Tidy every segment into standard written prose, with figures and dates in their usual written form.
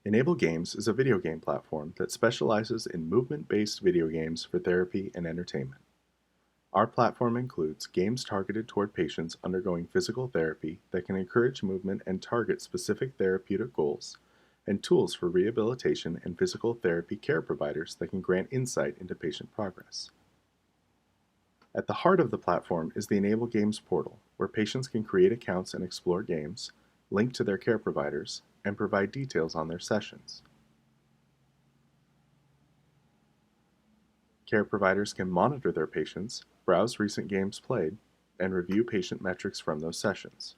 enAbleGames is a video game platform that specializes in movement-based video games for therapy and entertainment. Our platform includes games targeted toward patients undergoing physical therapy that can encourage movement and target specific therapeutic goals, and tools for rehabilitation and physical therapy care providers that can grant insight into patient progress. At the heart of the platform is the enAbleGames portal, where patients can create accounts and explore games, link to their care providers, and provide details on their sessions. Care providers can monitor their patients, browse recent games played, and review patient metrics from those sessions.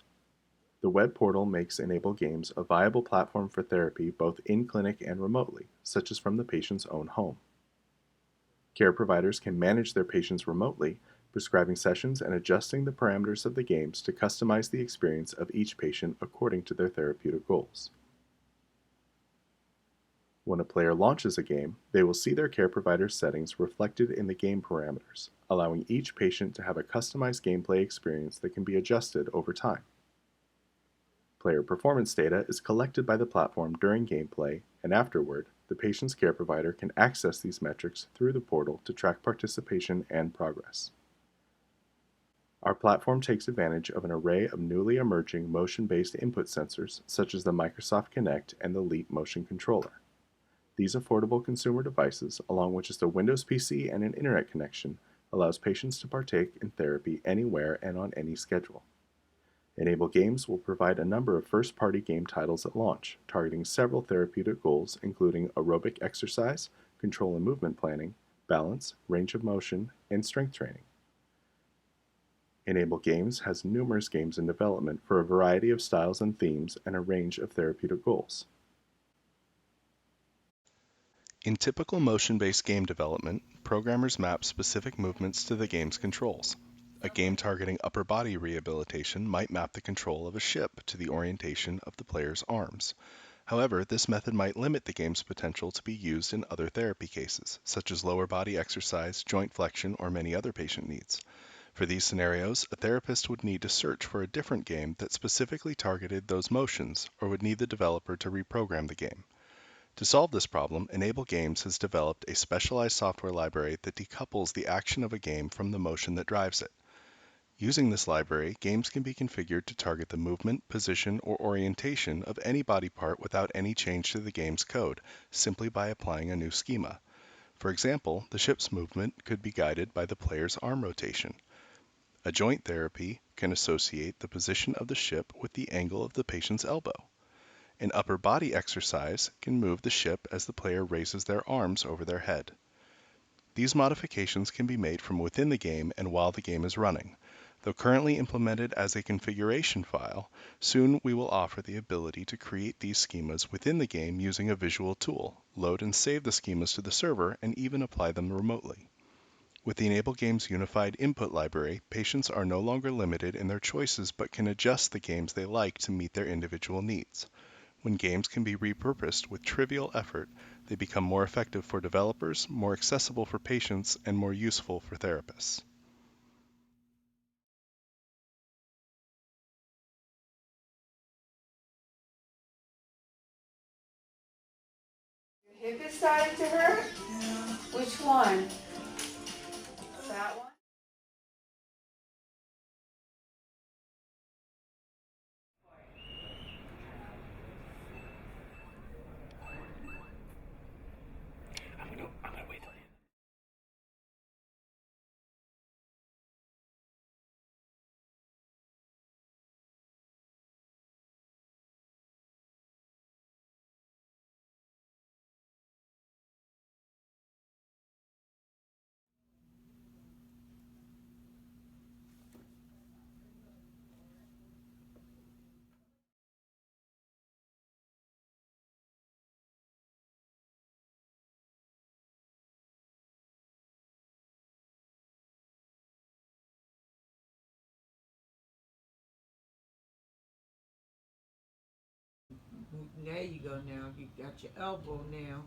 The web portal makes enAbleGames a viable platform for therapy both in-clinic and remotely, such as from the patient's own home. Care providers can manage their patients remotely, prescribing sessions and adjusting the parameters of the games to customize the experience of each patient according to their therapeutic goals. When a player launches a game, they will see their care provider's settings reflected in the game parameters, allowing each patient to have a customized gameplay experience that can be adjusted over time. Player performance data is collected by the platform during gameplay, and afterward, the patient's care provider can access these metrics through the portal to track participation and progress. Our platform takes advantage of an array of newly emerging motion-based input sensors such as the Microsoft Kinect and the Leap motion controller. These affordable consumer devices, along with just a Windows PC and an internet connection, allows patients to partake in therapy anywhere and on any schedule. enAbleGames will provide a number of first-party game titles at launch, targeting several therapeutic goals including aerobic exercise, control and movement planning, balance, range of motion, and strength training. enAbleGames has numerous games in development for a variety of styles and themes and a range of therapeutic goals. In typical motion-based game development, programmers map specific movements to the game's controls. A game targeting upper body rehabilitation might map the control of a ship to the orientation of the player's arms. However, this method might limit the game's potential to be used in other therapy cases, such as lower body exercise, joint flexion, or many other patient needs. For these scenarios, a therapist would need to search for a different game that specifically targeted those motions, or would need the developer to reprogram the game. To solve this problem, enAbleGames has developed a specialized software library that decouples the action of a game from the motion that drives it. Using this library, games can be configured to target the movement, position, or orientation of any body part without any change to the game's code, simply by applying a new schema. For example, the ship's movement could be guided by the player's arm rotation. A joint therapy can associate the position of the ship with the angle of the patient's elbow. An upper body exercise can move the ship as the player raises their arms over their head. These modifications can be made from within the game and while the game is running. Though currently implemented as a configuration file, soon we will offer the ability to create these schemas within the game using a visual tool, load and save the schemas to the server, and even apply them remotely. With the enAbleGames unified input library, patients are no longer limited in their choices but can adjust the games they like to meet their individual needs. When games can be repurposed with trivial effort, they become more effective for developers, more accessible for patients, and more useful for therapists. Your hip is starting to hurt? Yeah. Which one? That one? I'm gonna wait till you. There you go now. You got your elbow now.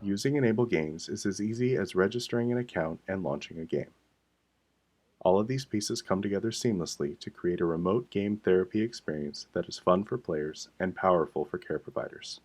Using enAbleGames is as easy as registering an account and launching a game. All of these pieces come together seamlessly to create a remote game therapy experience that is fun for players and powerful for care providers.